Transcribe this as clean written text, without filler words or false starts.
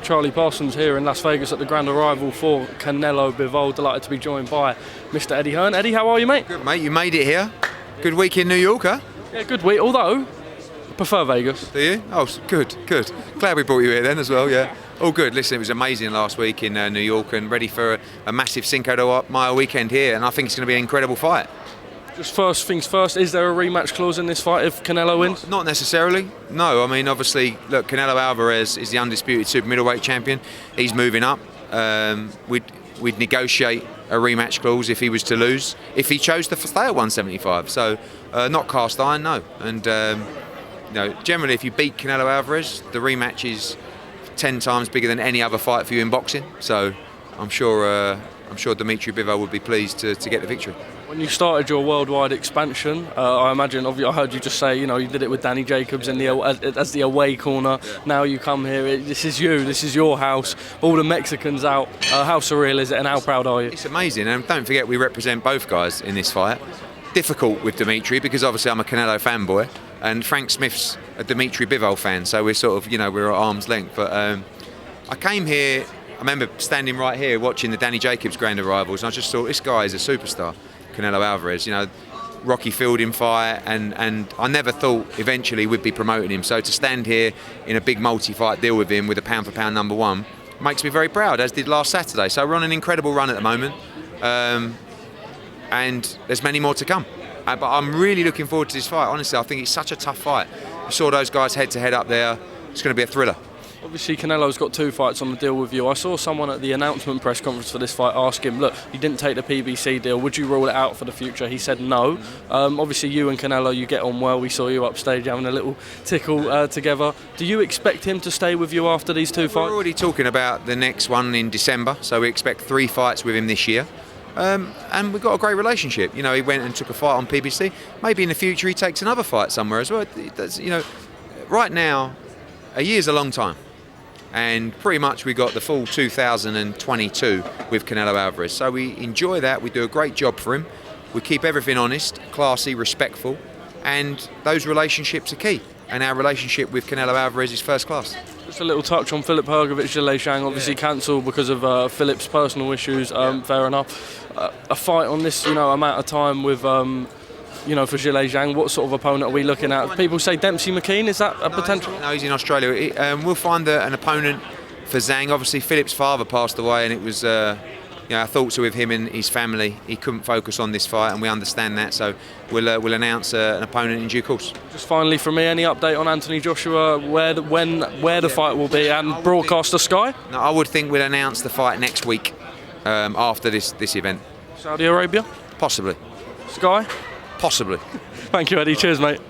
Charlie Parsons here in Las Vegas at the grand arrival for Canelo Bivol. Delighted to be joined by Mr. Eddie Hearn. Eddie, how are you, mate? Good, mate. You made it here. Good week in New York, huh? Yeah, good week, although I prefer Vegas. Do you? Oh, good, good. Glad we brought you here then as well, yeah. All good. Listen, it was amazing last week in New York and ready for a massive Cinco de Mayo weekend here, and I think it's going to be an incredible fight. Just first things first, is there a rematch clause in this fight if Canelo wins? Not necessarily, no. I mean, obviously, look, Canelo Alvarez is the undisputed super middleweight champion. He's moving up. We'd negotiate a rematch clause if he was to lose, if he chose to stay at 175. So, not cast iron, no. And, generally, if you beat Canelo Alvarez, the rematch is 10 times bigger than any other fight for you in boxing. So, I'm sure Dimitri Bivol would be pleased to get the victory. When you started your worldwide expansion, I imagine, I heard you just say, you did it with Danny Jacobs as the away corner. Yeah. Now you come here, this is your house, all the Mexicans out. How surreal is it and how proud are you? It's amazing, and don't forget we represent both guys in this fight. Difficult with Dimitri because obviously I'm a Canelo fanboy, and Frank Smith's a Dimitri Bivol fan, so we're sort of, we're at arm's length. But I came here, I remember standing right here watching the Danny Jacobs grand arrivals, and I just thought, this guy is a superstar. Canelo Alvarez, Rocky Fielding fight, and I never thought eventually we'd be promoting him. So to stand here in a big multi-fight deal with him with a pound-for-pound #1 makes me very proud, as did last Saturday. So we're on an incredible run at the moment, and there's many more to come. But I'm really looking forward to this fight. Honestly, I think it's such a tough fight. You saw those guys head-to-head up there. It's going to be a thriller. Obviously, Canelo's got 2 fights on the deal with you. I saw someone at the announcement press conference for this fight ask him, look, you didn't take the PBC deal, would you rule it out for the future? He said no. Obviously, you and Canelo, you get on well. We saw you upstage having a little tickle together. Do you expect him to stay with you after these 2 fights? We're already talking about the next one in December, so we expect 3 fights with him this year. And we've got a great relationship. He went and took a fight on PBC. Maybe in the future he takes another fight somewhere as well. Right now, a year's a long time. And pretty much we got the full 2022 with Canelo Alvarez. So we enjoy that, we do a great job for him. We keep everything honest, classy, respectful, and those relationships are key. And our relationship with Canelo Alvarez is first class. Just a little touch on Philip Hrgovic, Zhilei obviously cancelled because of Philip's personal issues, fair enough. A fight on this amount of time with for Zhilei Zhang, what sort of opponent are we looking at? People say Dempsey McKean, is that a potential? No, he's in Australia. We'll find an opponent for Zhang. Obviously, Philip's father passed away, and it was, our thoughts are with him and his family. He couldn't focus on this fight, and we understand that, so we'll announce an opponent in due course. Just finally from me, any update on Anthony Joshua, where the fight will be, and broadcast to Sky? No, I would think we'll announce the fight next week after this event. Saudi Arabia? Possibly. Sky? Possibly. Thank you, Eddie. Cheers, mate.